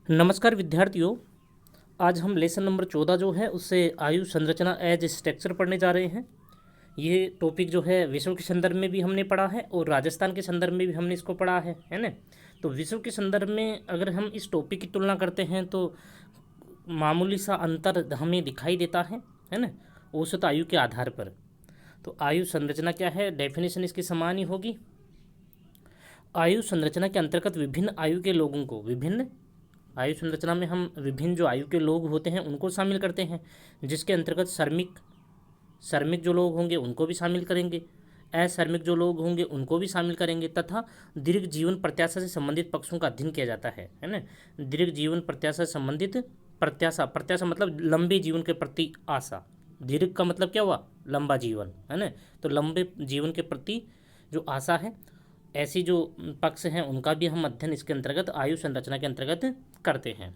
नमस्कार विद्यार्थियों। आज हम लेसन नंबर 14 जो है उससे आयु संरचना एज स्ट्रक्चर पढ़ने जा रहे हैं। ये टॉपिक जो है विश्व के संदर्भ में भी हमने पढ़ा है और राजस्थान के संदर्भ में भी हमने इसको पढ़ा है ना। तो विश्व के संदर्भ में अगर हम इस टॉपिक की तुलना करते हैं तो मामूली सा अंतर हमें दिखाई देता है ना, औसत आयु के आधार पर। तो आयु संरचना क्या है, डेफिनेशन इसकी समान ही होगी। आयु संरचना के अंतर्गत विभिन्न आयु के लोगों को, विभिन्न आयु संरचना में हम विभिन्न जो आयु के लोग होते हैं उनको शामिल करते हैं, जिसके अंतर्गत श्रमिक जो लोग होंगे उनको भी शामिल करेंगे, अश्रमिक जो लोग होंगे उनको भी शामिल करेंगे, तथा दीर्घ जीवन प्रत्याशा से संबंधित पक्षों का अध्ययन किया जाता है ना। दीर्घ जीवन प्रत्याशा से संबंधित, प्रत्याशा मतलब लंबे जीवन के प्रति आशा, दीर्घ का मतलब क्या हुआ, लंबा जीवन, है ना। तो लंबे जीवन के प्रति जो आशा है, ऐसी जो पक्ष हैं उनका भी हम अध्ययन इसके अंतर्गत आयु संरचना के अंतर्गत करते हैं।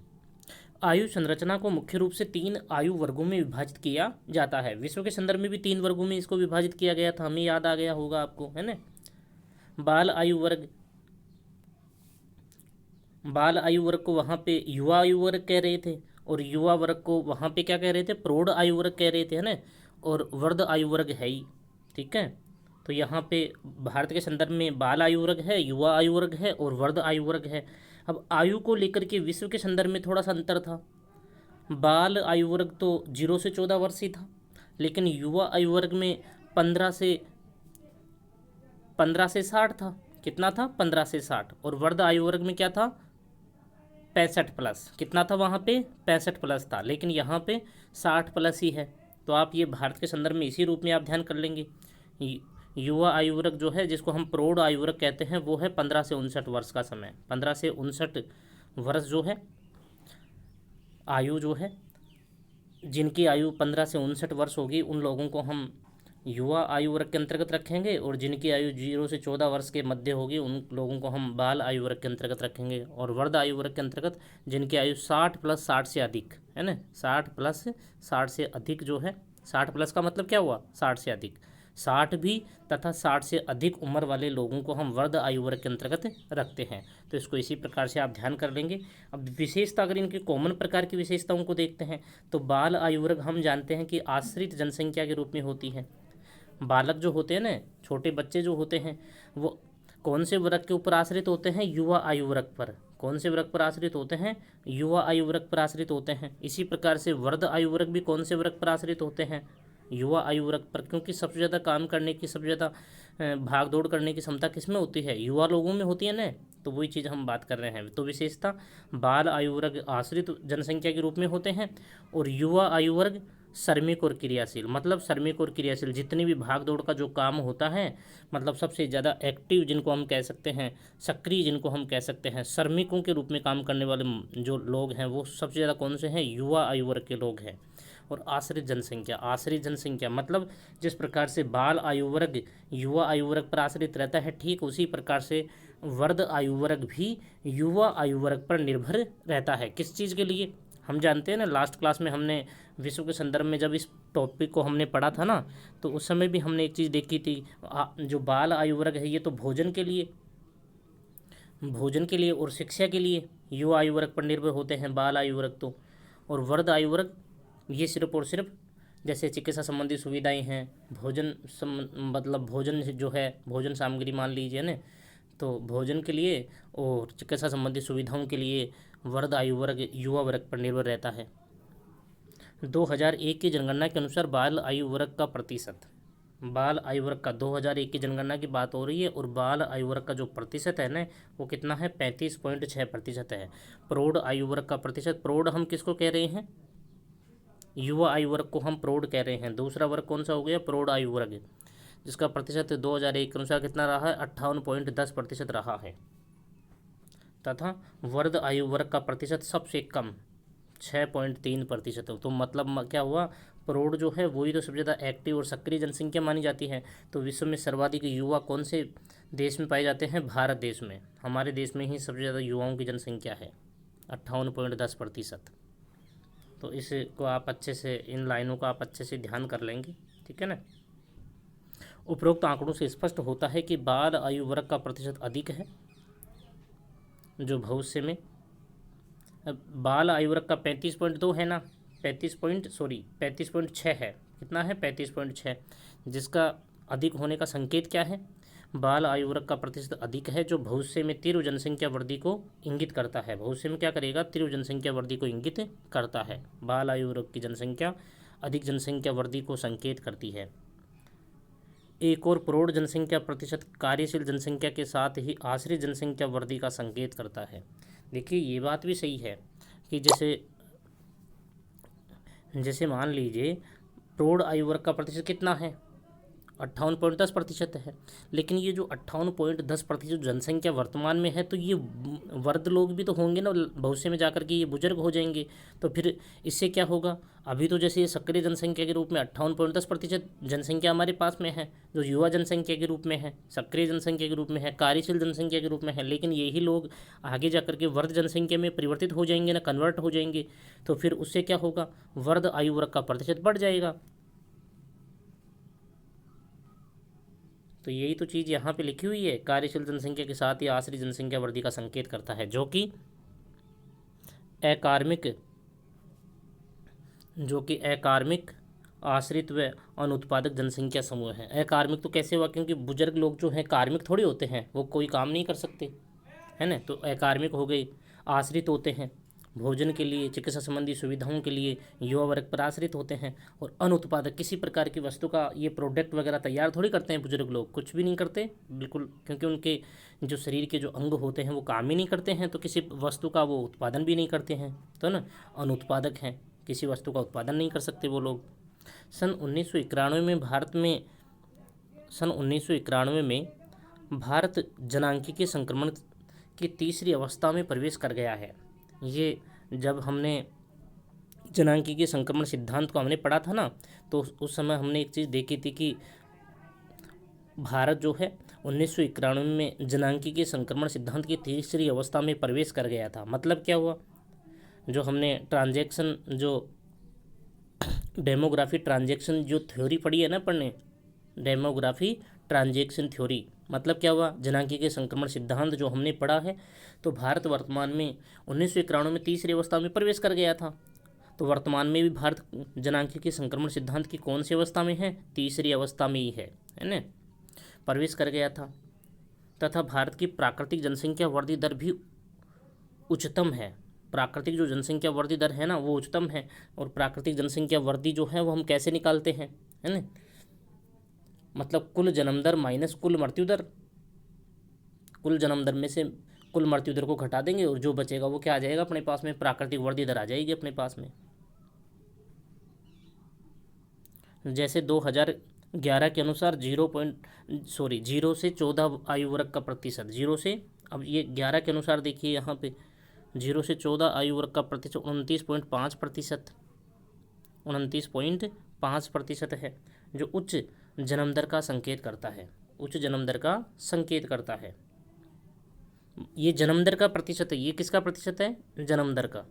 आयु संरचना को मुख्य रूप से 3 आयु वर्गों में विभाजित किया जाता है। विश्व के संदर्भ में भी 3 वर्गों में इसको विभाजित किया गया था, हमें याद आ गया होगा आपको, है ना। बाल आयु वर्ग को वहाँ पे युवा आयु वर्ग कह रहे थे, और युवा वर्ग को वहाँ पे क्या कह रहे थे, प्रौढ़ आयु वर्ग कह रहे थे, है ना। और वर्ध आयु वर्ग है ही, ठीक है। तो यहाँ पे भारत के संदर्भ में बाल आयु वर्ग है, युवा आयु वर्ग है और वर्ध आयु वर्ग है। अब आयु को लेकर के विश्व के संदर्भ में थोड़ा सा अंतर था। बाल आयु वर्ग तो 0 से 14 वर्ष ही था, लेकिन युवा आयु वर्ग में 15 से 60 था। कितना था, 15 से 60। और वर्ध आयु वर्ग में क्या था, 65 प्लस। कितना था वहाँ पे, 65 प्लस था, लेकिन यहाँ पे 60 प्लस ही है। तो आप ये भारत के संदर्भ में इसी रूप में आप ध्यान कर लेंगे। युवा आयु वर्ग जो है, जिसको हम प्रौढ़ आयु वर्ग कहते हैं, वो है 15 से 59 वर्ष का समय। 15 से 59 वर्ष जो है आयु जो है, जिनकी आयु 15 से 59 वर्ष होगी उन लोगों को हम युवा आयु वर्ग के अंतर्गत रखेंगे, और जिनकी आयु 0 से 14 वर्ष के मध्य होगी उन लोगों को हम बाल आयु वर्ग के अंतर्गत रखेंगे। और वर्ध आयु वर्ग के अंतर्गत जिनकी आयु 60 प्लस 60 से अधिक, है ना, 60 प्लस 60 से अधिक जो है, 60 प्लस का मतलब क्या हुआ, 60 से अधिक, 60 भी तथा 60 से अधिक उम्र वाले लोगों को हम वर्ध आयु वर्ग के अंतर्गत रखते हैं। तो इसको इसी प्रकार से आप ध्यान कर लेंगे। अब विशेषता, अगर इनकी कॉमन प्रकार की विशेषताओं को देखते हैं तो बाल आयु वर्ग हम जानते हैं कि आश्रित जनसंख्या के रूप में होती है। बालक जो होते हैं ना, छोटे बच्चे जो होते हैं, वो कौन से वर्ग के ऊपर आश्रित होते हैं, युवा आयु वर्ग पर। कौन से वर्ग पर आश्रित होते हैं, युवा आयु वर्ग पर आश्रित होते हैं। इसी प्रकार से वर्ध आयु वर्ग भी कौन से वर्ग पर आश्रित होते हैं, युवा आयु वर्ग पर, क्योंकि सबसे ज़्यादा काम करने की, सबसे ज़्यादा भाग दौड़ करने की क्षमता किसमें होती है, युवा लोगों में होती है ना। तो वही चीज़ हम बात कर रहे हैं। तो विशेषता, बाल आयु वर्ग आश्रित जनसंख्या के रूप में होते हैं, और युवा आयु वर्ग श्रमिक और क्रियाशील, मतलब श्रमिक और क्रियाशील जितनी भी भाग दौड़ का जो काम होता है, मतलब सबसे ज़्यादा एक्टिव जिनको हम कह सकते हैं, सक्रिय जिनको हम कह सकते हैं, श्रमिकों के रूप में काम करने वाले जो लोग हैं वो सबसे ज़्यादा कौन से हैं, युवा आयु वर्ग के लोग हैं। और आश्रित जनसंख्या मतलब जिस प्रकार से बाल आयु वर्ग युवा आयु वर्ग पर आश्रित रहता है, ठीक उसी प्रकार से वर्ध आयु वर्ग भी युवा आयु वर्ग पर निर्भर रहता है। किस चीज़ के लिए, हम जानते हैं ना, लास्ट क्लास में हमने विश्व के संदर्भ में जब इस टॉपिक को हमने पढ़ा था ना, तो उस समय भी हमने एक चीज़ देखी थी, जो बाल आयु वर्ग है ये तो भोजन के लिए और शिक्षा के लिए युवा आयु वर्ग पर निर्भर होते हैं बाल आयु वर्ग तो। और वर्ध आयु वर्ग ये सिर्फ और सिर्फ जैसे चिकित्सा संबंधी सुविधाएं हैं, मतलब भोजन जो है, भोजन सामग्री मान लीजिए ना, तो भोजन के लिए और चिकित्सा संबंधी सुविधाओं के लिए वर्ध आयु वर्ग युवा वर्ग पर निर्भर रहता है। 2001 की जनगणना के अनुसार बाल आयु वर्ग का 2001 की जनगणना की बात हो रही है, और बाल आयु वर्ग का जो प्रतिशत है ना, वो कितना है, 35.6% है। प्रौढ़ आयु वर्ग का प्रतिशत, प्रौढ़ हम किसको कह रहे हैं, युवा आयु वर्ग को हम प्रौढ़ कह रहे हैं। दूसरा वर्ग कौन सा हो गया, प्रौढ़ आयु वर्ग, जिसका प्रतिशत 2001 के अनुसार कितना रहा है, 58.10% रहा है। तथा वर्ध आयु वर्ग का प्रतिशत सबसे कम 6.3% है। तो मतलब क्या हुआ, प्रौढ़ जो है वही तो सबसे ज़्यादा एक्टिव और सक्रिय जनसंख्या मानी जाती है। तो विश्व में सर्वाधिक युवा कौन से देश में पाए जाते हैं, भारत देश में। हमारे देश में ही सबसे ज़्यादा युवाओं की जनसंख्या है, 58.10%। तो इसको आप अच्छे से, इन लाइनों का आप अच्छे से ध्यान कर लेंगे, ठीक है ना। उपरोक्त आंकड़ों से स्पष्ट होता है कि बाल आयु वर्ग का प्रतिशत अधिक है, जो भविष्य में बाल आयु वर्ग का 35.2 है ना, 35.6 है। कितना है? 35.6। जिसका अधिक होने का संकेत क्या है? बाल आयु वर्ग का प्रतिशत अधिक है, जो भविष्य में तीव्र जनसंख्या वृद्धि को इंगित करता है। भविष्य में क्या करेगा? तीव्र जनसंख्या वृद्धि को इंगित करता है। बाल आयु वर्ग की जनसंख्या अधिक जनसंख्या वृद्धि को संकेत करती है। एक और प्रौढ़ जनसंख्या प्रतिशत कार्यशील जनसंख्या के साथ ही आश्रित जनसंख्या वृद्धि का संकेत करता है। देखिए ये बात भी सही है कि जैसे जैसे मान लीजिए प्रौढ़ आयु वर्ग का प्रतिशत कितना है? 58.10% है। लेकिन ये जो 58.10% जनसंख्या वर्तमान में है, तो ये वृद्ध लोग भी तो होंगे ना भविष्य में जाकर के, ये बुजुर्ग हो जाएंगे। तो फिर इससे क्या होगा? अभी तो जैसे ये सक्रिय जनसंख्या के रूप में 58.10% जनसंख्या हमारे पास में है, जो युवा जनसंख्या के रूप में है, सक्रिय जनसंख्या के रूप में है, कार्यशील जनसंख्या के रूप में है। लेकिन यही लोग आगे जाकर के वृद्ध जनसंख्या में परिवर्तित हो जाएंगे ना, कन्वर्ट हो जाएंगे। तो फिर उससे क्या होगा? वृद्ध आयु वर्ग का प्रतिशत बढ़ जाएगा। तो यही तो चीज़ यहाँ पे लिखी हुई है, कार्यशील जनसंख्या के साथ ही आश्रित जनसंख्या वृद्धि का संकेत करता है, जो कि अकार्मिक आश्रित व अनुत्पादक जनसंख्या समूह है। अकार्मिक तो कैसे हुआ? क्योंकि बुजुर्ग लोग जो हैं कार्मिक थोड़ी होते हैं, वो कोई काम नहीं कर सकते, है ना। तो अकार्मिक हो गए, आश्रित होते हैं भोजन के लिए, चिकित्सा संबंधी सुविधाओं के लिए युवा वर्ग पर आश्रित होते हैं। और अनुत्पादक, किसी प्रकार की वस्तु का ये प्रोडक्ट वगैरह तैयार थोड़ी करते हैं बुजुर्ग लोग, कुछ भी नहीं करते बिल्कुल, क्योंकि उनके जो शरीर के जो अंग होते हैं वो काम ही नहीं करते हैं, तो किसी वस्तु का वो उत्पादन भी नहीं करते हैं, तो ना अनुत्पादक हैं, किसी वस्तु का उत्पादन नहीं कर सकते वो लोग। सन 1991 में भारत जनांकीय संक्रमण की तीसरी अवस्था में प्रवेश कर गया है। ये जब हमने जनांकीय संक्रमण सिद्धांत को हमने पढ़ा था ना, तो उस समय हमने एक चीज़ देखी थी कि भारत जो है 1991 में जनांकीय संक्रमण सिद्धांत की तीसरी अवस्था में प्रवेश कर गया था। मतलब क्या हुआ? जो हमने डेमोग्राफी ट्रांजैक्शन जो थ्योरी पढ़ी है ना पढ़ने, डेमोग्राफी ट्रांजैक्शन थ्योरी, मतलब क्या हुआ? जनांकीय के संक्रमण सिद्धांत जो हमने पढ़ा है, तो भारत वर्तमान में 1991 में तीसरी अवस्था में प्रवेश कर गया था। तो वर्तमान में भी भारत जनांकीय के संक्रमण सिद्धांत की कौन सी अवस्था में है? तीसरी अवस्था में ही है ना, प्रवेश कर गया था। तथा भारत की प्राकृतिक जनसंख्या वृद्धि दर भी उच्चतम है। प्राकृतिक जो जनसंख्या वृद्धि दर है ना, वो उच्चतम है। और प्राकृतिक जनसंख्या वृद्धि जो है वो हम कैसे निकालते हैं, है ना? मतलब कुल जन्म दर माइनस कुल मृत्यु दर, कुल जन्म दर में से कुल मृत्यु दर को घटा देंगे और जो बचेगा वो क्या आ जाएगा अपने पास में? प्राकृतिक वृद्धि दर आ जाएगी अपने पास में। जैसे 2011 के अनुसार 0 से 14 आयु वर्ग का प्रतिशत, 0 से, अब ये 11 के अनुसार देखिए यहाँ पे 0 से 14 आयु वर्ग का प्रतिशत 29.5% है, जो उच्च जन्म दर का संकेत करता है, उच्च जन्म दर का संकेत करता है। ये जन्म दर का प्रतिशत है, ये किसका प्रतिशत है? जन्म दर का।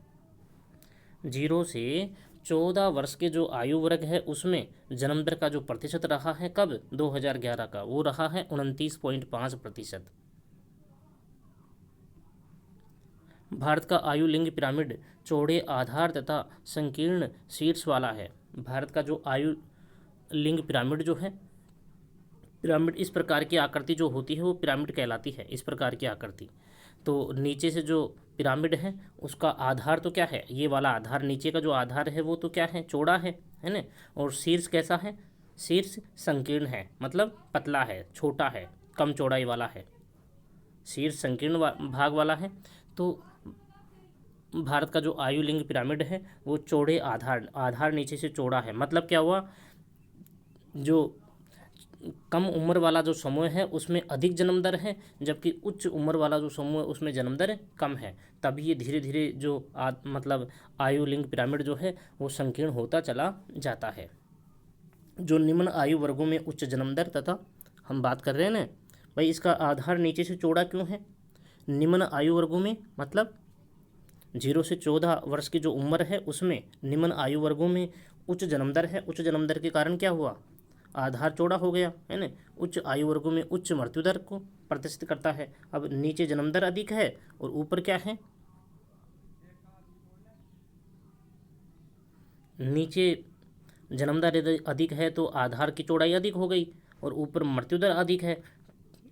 0 से 14 वर्ष के जो आयु वर्ग है उसमें जन्म दर का जो प्रतिशत रहा है, कब? 2011 का, वो रहा है 29.5%। भारत का आयु लिंग पिरामिड चौड़े आधार तथा संकीर्ण शीर्ष वाला है। भारत का जो आयु लिंग पिरामिड जो है, पिरामिड इस प्रकार की आकृति जो होती है वो पिरामिड कहलाती है, इस प्रकार की आकृति। तो नीचे से जो पिरामिड है उसका आधार तो क्या है? ये वाला आधार, नीचे का जो आधार है वो तो क्या है? चौड़ा है ना। और शीर्ष कैसा है? शीर्ष संकीर्ण है, मतलब पतला है, छोटा है, कम चौड़ाई वाला है, शीर्ष संकीर्ण भाग वाला है। तो भारत का जो आयु लिंग पिरामिड है वो चौड़े आधार नीचे से चौड़ा है। मतलब क्या हुआ? जो कम उम्र वाला जो समूह है उसमें अधिक जन्म दर है, जबकि उच्च उम्र वाला जो समूह है उसमें जन्म दर कम है। तभी ये धीरे धीरे जो मतलब आयु लिंग पिरामिड जो है वो संकीर्ण होता चला जाता है। जो निम्न आयु वर्गों में उच्च जन्म दर तथा हम बात कर रहे हैं ना भाई, इसका आधार नीचे से चौड़ा क्यों है? निम्न आयु वर्गों में मतलब 0 से 14 वर्ष की जो उम्र है उसमें निम्न आयु वर्गों में उच्च जन्म दर है। उच्च जन्म दर के कारण क्या हुआ? आधार चौड़ा हो गया, है ना। उच्च आयु वर्गों में उच्च मृत्यु दर को प्रदर्शित करता है। अब नीचे जन्म दर अधिक है और ऊपर क्या है? नीचे जन्म दर अधिक है तो आधार की चौड़ाई अधिक हो गई, और ऊपर मृत्यु दर अधिक है।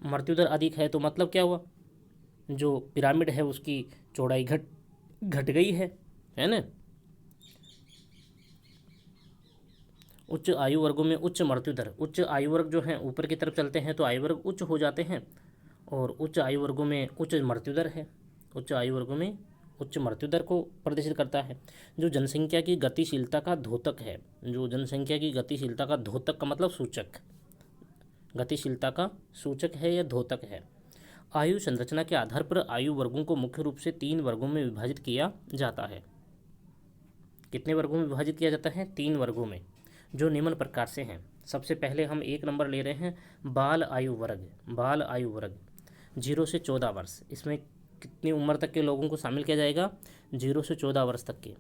मृत्यु दर अधिक है तो मतलब क्या हुआ, जो पिरामिड है उसकी चौड़ाई घट गई है ना। उच्च आयु वर्गों में उच्च मृत्यु दर, उच्च आयु वर्ग जो हैं ऊपर की तरफ चलते हैं तो आयु वर्ग उच्च हो जाते हैं, और उच्च आयु वर्गों में उच्च मृत्यु दर है। उच्च आयु वर्गों में उच्च मृत्यु दर को प्रदर्शित करता है। जो जनसंख्या की गतिशीलता का द्योतक है, जो जनसंख्या की गतिशीलता का द्योतक का मतलब सूचक, गतिशीलता का सूचक है या द्योतक है। आयु संरचना के आधार पर आयु वर्गों को मुख्य रूप से 3 वर्गों में विभाजित किया जाता है। कितने वर्गों में विभाजित किया जाता है? 3 वर्गों में, जो निम्न प्रकार से हैं। सबसे पहले हम 1 नंबर ले रहे हैं बाल आयु वर्ग। बाल आयु वर्ग 0 से 14 वर्ष। इसमें कितनी उम्र तक के लोगों को शामिल किया जाएगा? 0 से 14 वर्ष तक के।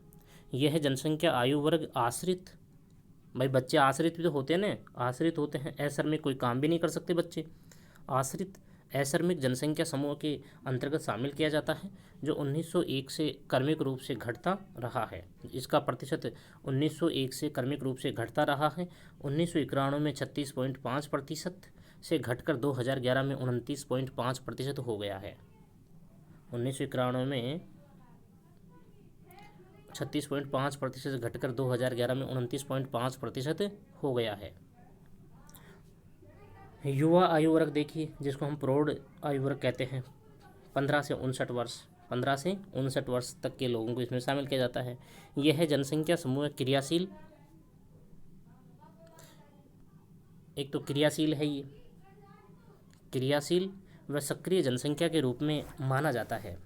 यह है जनसंख्या आयु वर्ग आश्रित। भाई बच्चे आश्रित भी तो होते हैं ना, आश्रित होते हैं, अश्रमिक कोई काम भी नहीं कर सकते बच्चे। आश्रित अश्रमिक जनसंख्या समूह के अंतर्गत शामिल किया जाता है, जो 1901 से क्रमिक रूप से घटता रहा है। इसका प्रतिशत 1901 से क्रमिक रूप से घटता रहा है। 1991 में 36.5% से घटकर 2011 में 29.5% हो गया है। 1991 में 36.5% घटकर 2011 में 29.5% हो गया है। युवा आयु वर्ग देखिए, जिसको हम प्रौढ़ आयु वर्ग कहते हैं, 15 से 59 वर्ष, 15 से 59 वर्ष तक के लोगों को इसमें शामिल किया जाता है। यह है जनसंख्या समूह क्रियाशील, एक तो क्रियाशील है, ये क्रियाशील व सक्रिय जनसंख्या के रूप में माना जाता है।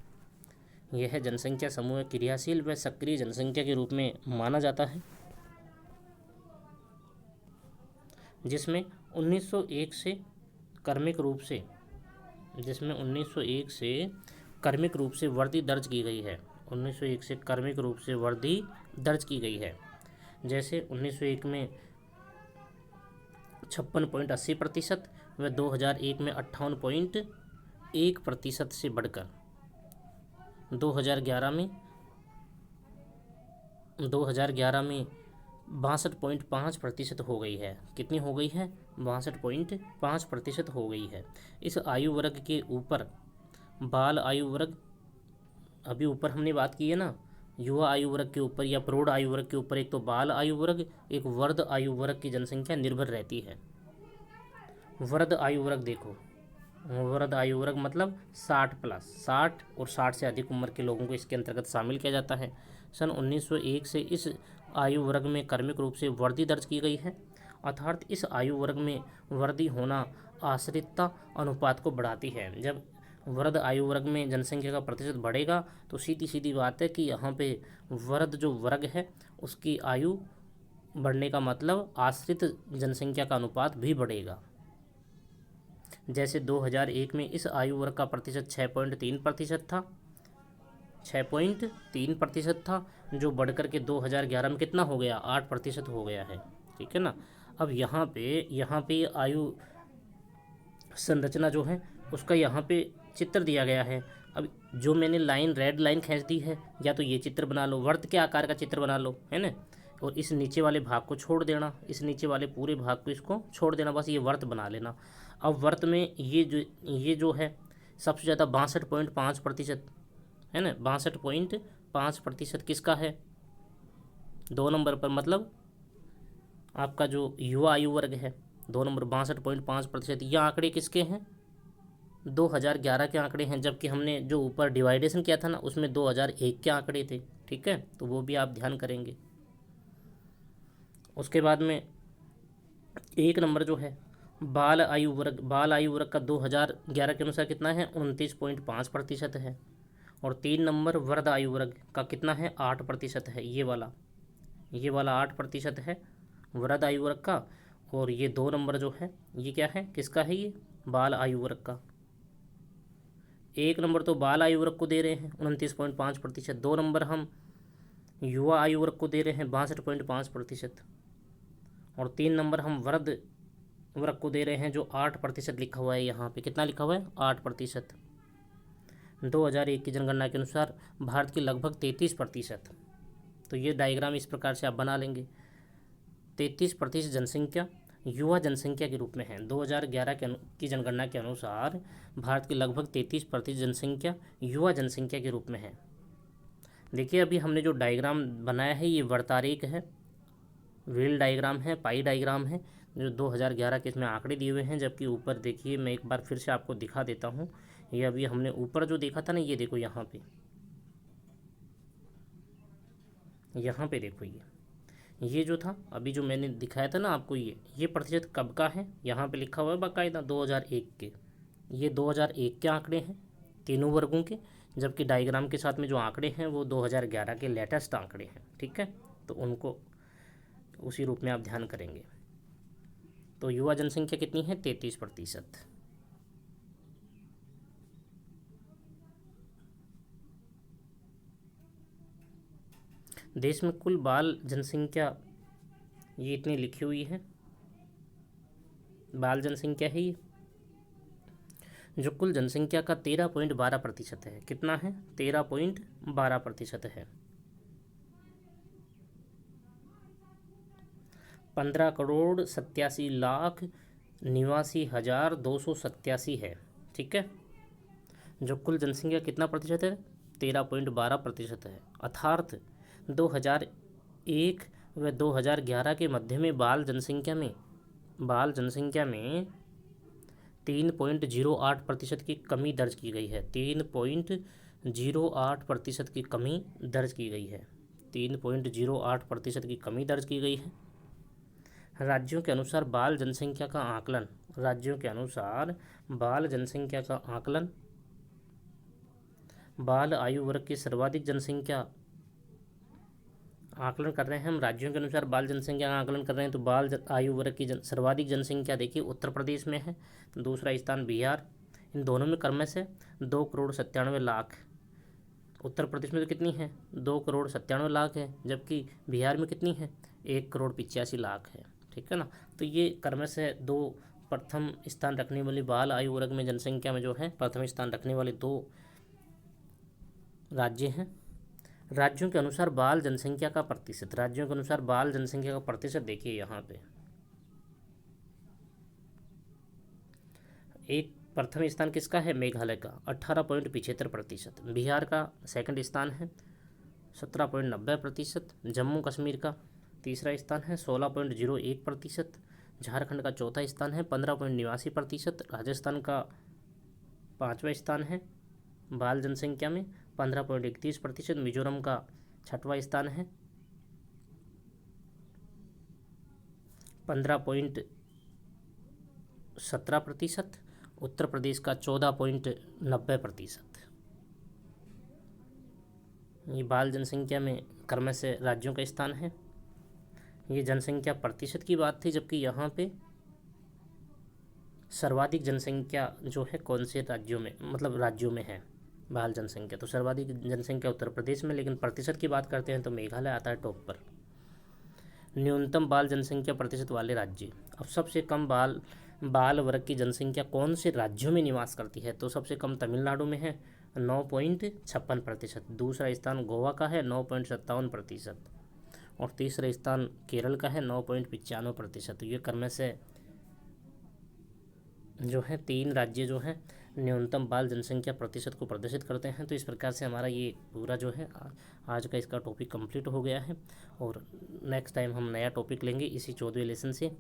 यह है जनसंख्या समूह क्रियाशील व सक्रिय जनसंख्या के रूप में माना जाता है, जिसमें 1901 से क्रमिक रूप से, जिसमें 1901 से क्रमिक रूप से वृद्धि दर्ज की गई है। 1901 से क्रमिक रूप से वृद्धि दर्ज की गई है। जैसे 1901 में 56.80% व 2001 में 58.1% से बढ़कर 2011 में 62.5% हो गई है। कितनी हो गई है? 62.5% हो गई है। इस आयु वर्ग के ऊपर बाल आयु वर्ग, अभी ऊपर हमने बात की है ना, युवा आयु वर्ग के ऊपर या प्रौढ़ आयु वर्ग के ऊपर एक तो बाल आयु वर्ग, एक वृद्ध आयु वर्ग की जनसंख्या निर्भर रहती है। वृद्ध आयु वर्ग देखो, वृद्ध आयु वर्ग मतलब 60+, 60 और 60 से अधिक उम्र के लोगों को इसके अंतर्गत शामिल किया जाता है। सन 1901 से इस आयु वर्ग में क्रमिक रूप से वृद्धि दर्ज की गई है, अर्थात इस आयु वर्ग में वृद्धि होना आश्रितता अनुपात को बढ़ाती है। जब वृद्ध आयु वर्ग में जनसंख्या का प्रतिशत बढ़ेगा तो सीधी सीधी बात है कि यहाँ पे वृद्ध जो वर्ग है उसकी आयु बढ़ने का मतलब आश्रित जनसंख्या का अनुपात भी बढ़ेगा। जैसे 2001 में इस आयु वर्ग का प्रतिशत 6.3% था, 6.3% था, जो बढ़कर के 2011 में कितना हो गया? 8% हो गया है। ठीक है ना। अब यहाँ पे आयु संरचना जो है उसका यहाँ पे चित्र दिया गया है। अब जो मैंने रेड लाइन खींच दी है, या तो ये चित्र बना लो, वृत्त के आकार का चित्र बना लो, है ना, और इस नीचे वाले भाग को छोड़ देना, इस नीचे वाले पूरे भाग को इसको छोड़ देना, बस ये वर्त बना लेना। अब वर्त में ये जो है सबसे ज़्यादा 62.5% है ना, 62.5% किसका है? 2 नंबर पर, मतलब आपका जो युवा आयु वर्ग है 2 नंबर 62.5%। ये आंकड़े किसके हैं? 2011 के आंकड़े हैं, जबकि हमने जो ऊपर डिवाइडेशन किया था ना उसमें 2001 के आंकड़े थे। ठीक है, तो वो भी आप ध्यान करेंगे। उसके बाद में 1 नंबर जो है बाल आयु वर्ग का 2011 के अनुसार कितना है? 29.5% है। और 3 नंबर वृद्ध आयु वर्ग का कितना है? 8% है। ये वाला 8% है वृद्ध आयु वर्ग का। और ये 2 नंबर जो है ये क्या है? किसका है? ये बाल आयु वर्ग का। 1 नंबर तो बाल आयु वर्ग को दे रहे हैं 29.5%, 2 नंबर हम युवा आयु वर्ग को दे रहे हैं 62.5%, और 3 नंबर हम वृद्ध वर्ग को दे रहे हैं जो 8% लिखा हुआ है। यहाँ पे कितना लिखा हुआ है? 8%। 2001 की जनगणना के अनुसार भारत की लगभग 33%, तो ये डायग्राम इस प्रकार से आप बना लेंगे। 33% जनसंख्या युवा जनसंख्या के रूप में है। 2011 की जनगणना के अनुसार भारत की लगभग 33% जनसंख्या युवा जनसंख्या के रूप में है। देखिए अभी हमने जो डायग्राम बनाया है ये वर्तारेख है, व्हील डायग्राम है, पाई डायग्राम है, जो 2011 के इसमें आंकड़े दिए हुए हैं। जबकि ऊपर देखिए मैं एक बार फिर से आपको दिखा देता हूँ। ये अभी हमने ऊपर जो देखा था ना, ये देखो यहाँ पे देखो ये जो था अभी जो मैंने दिखाया था ना आपको, ये प्रतिशत कब का है, यहाँ पे लिखा हुआ है बाकायदा 2001 के। ये 2001 के आंकड़े हैं तीनों वर्गों के, जबकि डायग्राम के साथ में जो आंकड़े हैं वो 2011 के लेटेस्ट आंकड़े हैं। ठीक है, तो उनको उसी रूप में आप ध्यान करेंगे। तो युवा जनसंख्या कितनी है? 33%। देश में कुल बाल जनसंख्या ये इतनी लिखी हुई है, बाल जनसंख्या है ये, जो कुल जनसंख्या का 13.12% है। कितना है? 13.12% है। 15,87,89,287 है। ठीक है, जो कुल जनसंख्या कितना प्रतिशत है? 13.12% है। अर्थात 2001 व 2011 के मध्य में बाल जनसंख्या में 3.08% की कमी दर्ज की गई है। 3.08% की कमी दर्ज की गई है। 3.08% की कमी दर्ज की गई है। राज्यों के अनुसार बाल जनसंख्या का आकलन, बाल आयु वर्ग की सर्वाधिक जनसंख्या आकलन कर रहे हैं हम। राज्यों के अनुसार बाल जनसंख्या का आकलन कर रहे हैं, तो बाल आयु वर्ग की सर्वाधिक जनसंख्या देखिए उत्तर प्रदेश में है, दूसरा स्थान बिहार। इन दोनों में क्रम से 2,97,00,000। उत्तर प्रदेश में तो कितनी है? 2,97,00,000 है, जबकि बिहार में कितनी है? 1,85,00,000 है। ठीक है ना, तो ये क्रम से दो प्रथम स्थान रखने वाली बाल आयु वर्ग में जनसंख्या में जो है प्रथम स्थान रखने वाले दो राज्य हैं। राज्यों के अनुसार बाल जनसंख्या का प्रतिशत, देखिए यहाँ पे एक प्रथम स्थान किसका है? मेघालय का 18.75%। बिहार का सेकंड स्थान है 17.90%। जम्मू कश्मीर का तीसरा स्थान है 16.01%। झारखंड का चौथा स्थान है 15.89%। राजस्थान का पाँचवा स्थान है बाल जनसंख्या में 15.31%। मिजोरम का छठवां स्थान है 15.17%। उत्तर प्रदेश का 14.90%। ये बाल जनसंख्या में क्रम से राज्यों का स्थान है। ये जनसंख्या प्रतिशत की बात थी, जबकि यहाँ पे सर्वाधिक जनसंख्या जो है कौन से राज्यों में, मतलब राज्यों में है बाल जनसंख्या, तो सर्वाधिक जनसंख्या उत्तर प्रदेश में, लेकिन प्रतिशत की बात करते हैं तो मेघालय आता है टॉप पर। न्यूनतम बाल जनसंख्या प्रतिशत वाले राज्य, अब सबसे कम बाल वर्ग की जनसंख्या कौन से राज्यों में निवास करती है? तो सबसे कम तमिलनाडु में है 9.56%। दूसरा स्थान गोवा का है 9.57%। और तीसरा स्थान केरल का है 9.95%। तो ये क्रम से जो है तीन राज्य जो हैं न्यूनतम बाल जनसंख्या प्रतिशत को प्रदर्शित करते हैं। तो इस प्रकार से हमारा ये पूरा जो है आज का इसका टॉपिक कंप्लीट हो गया है, और नेक्स्ट टाइम हम नया टॉपिक लेंगे इसी 14वें लेसन से।